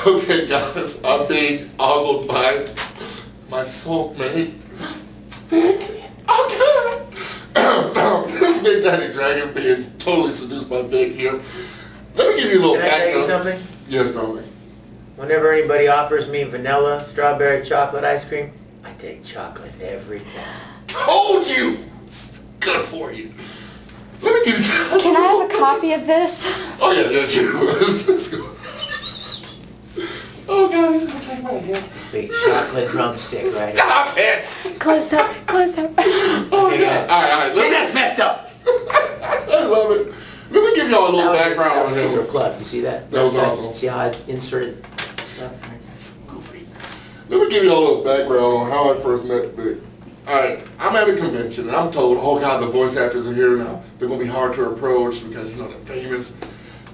Okay, guys, I'm being ogled by my soulmate, Vic. Oh, God! This Big Daddy Dragon being totally seduced by Vic here. Let me give you a little background. Can I tell you something? Yes, darling. Whenever anybody offers me vanilla, strawberry, chocolate ice cream, I take chocolate every time. Told you! It's good for you. Let me give you guys Can I have a copy of this? Oh, yeah, yes, you. Let's go. Oh, God, he's going to take my head. Big chocolate drumstick, right? Stop it! Close up, close up. Oh, Okay, God. All right. Hey, that's messed up! I love it. Let me give y'all a little background on That was him. Club. You see that? That was awesome. See how I inserted stuff? That's goofy. Let me give you all a little background on how I first met Vic. Alright, I'm at a convention and I'm told, oh God, the voice actors are here now. They're going to be hard to approach because, you know, they're famous.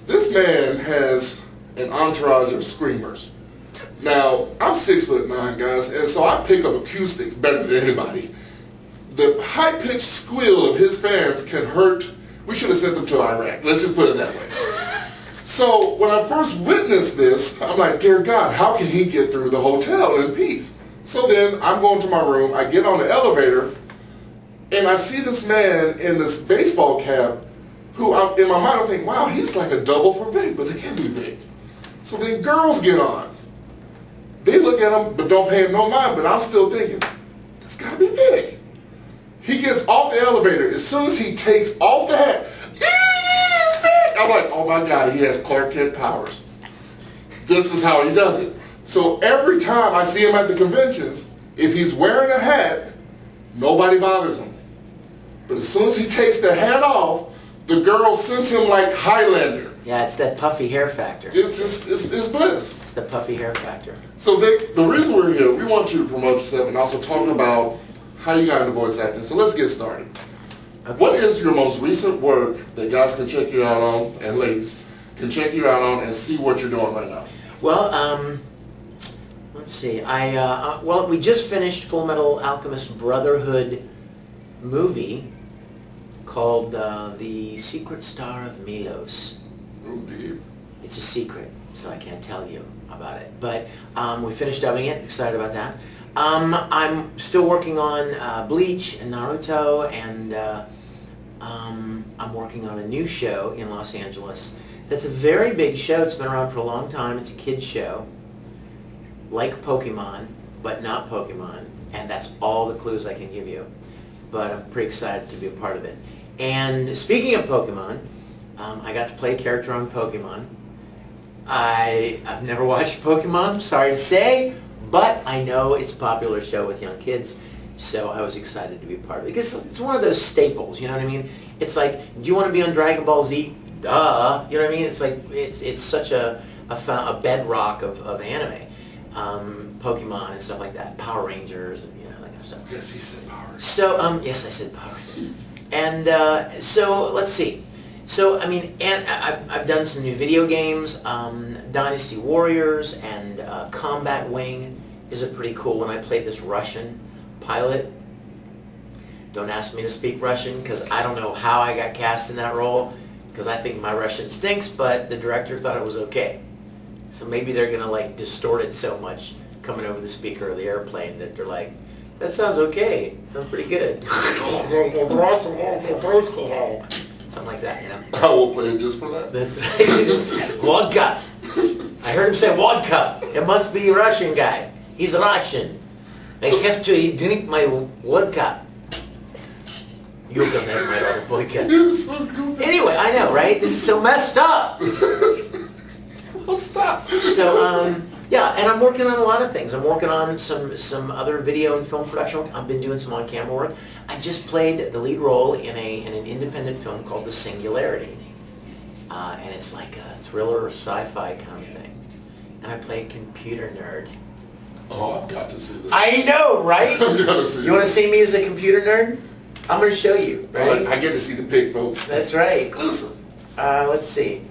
This man has an entourage of screamers. Now, I'm 6'9", guys, and so I pick up acoustics better than anybody. The high-pitched squeal of his fans can hurt. We should have sent them to Iraq. Let's just put it that way. So when I first witnessed this, I'm like, dear God, how can he get through the hotel in peace? So then I'm going to my room, I get on the elevator, and I see this man in this baseball cap who, in my mind, I'm thinking, wow, he's like a double for Vic, but it can't be Vic. So then girls get on. They look at him, but don't pay him no mind, but I'm still thinking, that's got to be Vic. He gets off the elevator. As soon as he takes off the hat, yeah, Vic! I'm like, oh my God, he has Clark Kent powers. This is how he does it. So every time I see him at the conventions, if he's wearing a hat, nobody bothers him. But as soon as he takes the hat off, the girl sends him like Highlander. Yeah, it's that puffy hair factor. It's bliss. It's the puffy hair factor. So Vic, the reason we're here, we want you to promote yourself and also talk about how you got into voice acting. So let's get started. Okay. What is your most recent work that guys can check you out on, and ladies can check you out on and see what you're doing right now? Well, let's see. Well, we just finished Full Metal Alchemist Brotherhood movie called The Secret Star of Milos. Indeed. It's a secret, so I can't tell you about it. But we finished dubbing it. Excited about that. I'm still working on Bleach and Naruto, and I'm working on a new show in Los Angeles. That's a very big show. It's been around for a long time. It's a kid's show, like Pokemon, but not Pokemon. And that's all the clues I can give you. But I'm pretty excited to be a part of it. And speaking of Pokemon, I got to play a character on Pokemon. I've never watched Pokemon, sorry to say, but I know it's a popular show with young kids, so I was excited to be a part of it. Because it's one of those staples, you know what I mean? It's like, do you want to be on Dragon Ball Z? Duh! You know what I mean? It's like, it's such a bedrock of anime. Pokemon and stuff like that. Power Rangers and, you know, that kind of stuff. Yes, he said Power Rangers. So, yes, I said Power Rangers. And, so, let's see. So, I mean, and I've done some new video games. Dynasty Warriors and Combat Wing is a pretty cool one. I played this Russian pilot. Don't ask me to speak Russian because I don't know how I got cast in that role because I think my Russian stinks, but the director thought it was okay. So maybe they're going to like distort it so much coming over the speaker of the airplane that they're like, that sounds okay. Sounds pretty good. Something like that, you know. I will play it just for that. That's right. Vodka. I heard him say vodka. It must be a Russian guy. He's Russian. I have to drink my vodka. You can have my other vodka. You're so goofy. Anyway, I know, right? This is so messed up. Well, stop. So, yeah, and I'm working on a lot of things. I'm working on some other video and film production. I've been doing some on-camera work. I just played the lead role in an independent film called The Singularity. And it's like a thriller or sci-fi kind of thing. And I play a computer nerd. Oh, I've got to see this. I know, right? I've got to see You want to see me as a computer nerd? I'm going to show you, right? I get to see the pig, folks. That's right. Exclusive. Let's see.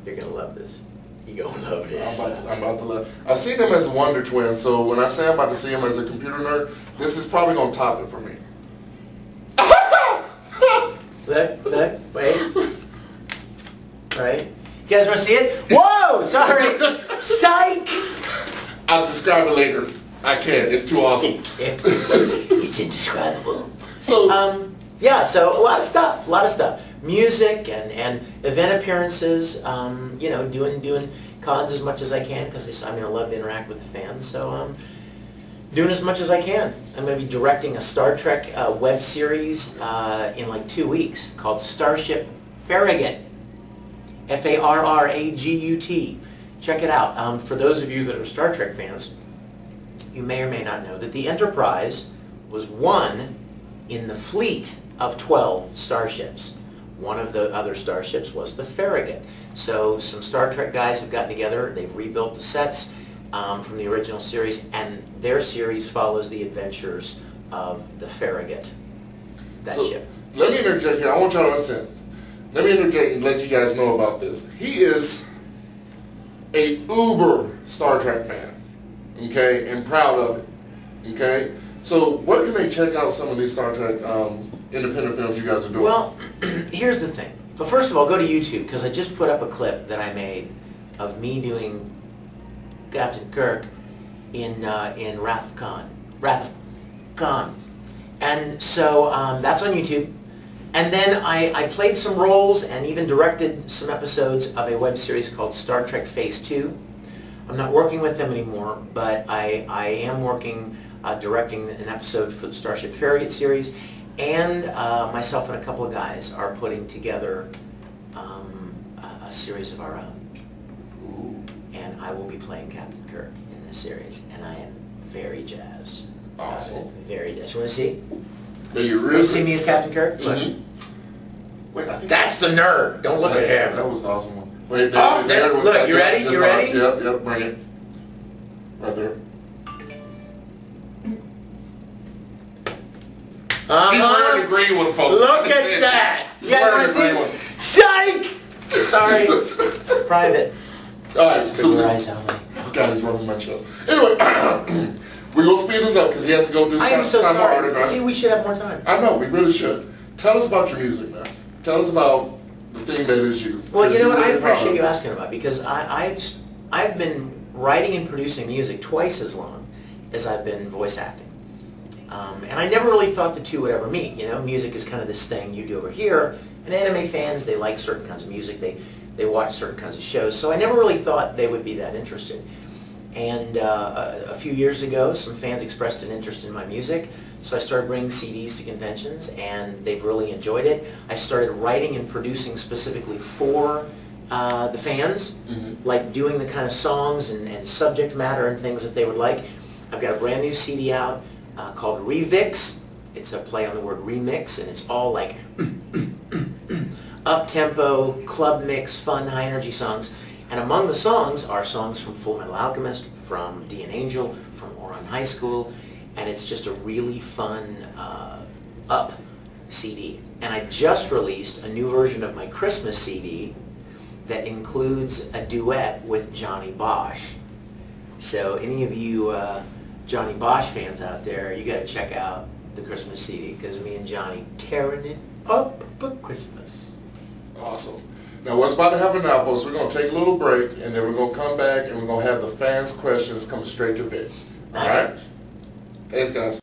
You're going to love this. You're going to love this. I'm about to love. I've seen him as Wonder Twin, so when I say I'm about to see him as a computer nerd, this is probably going to top it for me. Look, wait. Right? You guys want to see it? Whoa! Sorry! Psych! I'll describe it later. I can't. It's too awesome. It's indescribable. So, yeah, so a lot of stuff. Music and event appearances. You know, doing cons as much as I can because I love to interact with the fans. So doing as much as I can. I'm going to be directing a Star Trek web series in like 2 weeks called Starship Farragut. Farragut. Check it out. For those of you that are Star Trek fans, you may or may not know that the Enterprise was one in the fleet of 12 starships. One of the other starships was the Farragut. So some Star Trek guys have gotten together, they've rebuilt the sets from the original series, and their series follows the adventures of the Farragut, that ship. Let me interject here. I want y'all to understand. Let me interject and let you guys know about this. He is a uber Star Trek fan, okay, and proud of it, okay? So where can they check out some of these Star Trek independent films you guys are doing? Well, here's the thing. Well, first of all, go to YouTube, because I just put up a clip that I made of me doing Captain Kirk in Wrath of Khan. And so that's on YouTube. And then I played some roles and even directed some episodes of a web series called Star Trek Phase 2. I'm not working with them anymore, but I am working directing an episode for the Starship Farragut series, and myself and a couple of guys are putting together a series of our own. Ooh. And I will be playing Captain Kirk in this series, and I am very jazzed. Awesome. Very jazzed. You want to see? Yeah, you You really want to see me as Captain Kirk? Mm-hmm. Wait, I think That's the nerd. Don't look at him. That was an awesome one. Wait, Look, you ready? You ready? Yep, bring it. Right there. He's wearing the green one, folks. Look at that. You guys want to see? Psych! Sorry. It's private. Alright, For so your eyes only. God, he's rubbing my chest. Anyway, we're going to speed this up because he has to go do I am so sign more sorry. autographs. See, we should have more time. I know, we really should. Tell us about your music, man. Tell us about the thing that is you. Well, you know what? I Really proud of appreciate it. you asking about, because I've been writing and producing music twice as long as I've been voice acting. And I never really thought the two would ever meet. You know, music is kind of this thing you do over here, and anime fans, they like certain kinds of music. They watch certain kinds of shows. So I never really thought they would be that interested. And a few years ago, some fans expressed an interest in my music, so I started bringing CDs to conventions, and they've really enjoyed it. I started writing and producing specifically for the fans, like doing the kind of songs and subject matter and things that they would like. I've got a brand new CD out called Revix. It's a play on the word remix, and it's all like up-tempo, club mix, fun, high-energy songs. And among the songs are songs from Full Metal Alchemist, from D and Angel, from Oron High School, and it's just a really fun up CD. And I just released a new version of my Christmas CD that includes a duet with Johnny Bosch. So any of you Johnny Bosch fans out there, you got to check out the Christmas CD, because me and Johnny tearing it up for Christmas. Awesome. Now what's about to happen now, folks, we're going to take a little break, and then we're going to come back and we're going to have the fans' questions coming straight to Vic. Nice. Alright? Thanks, guys.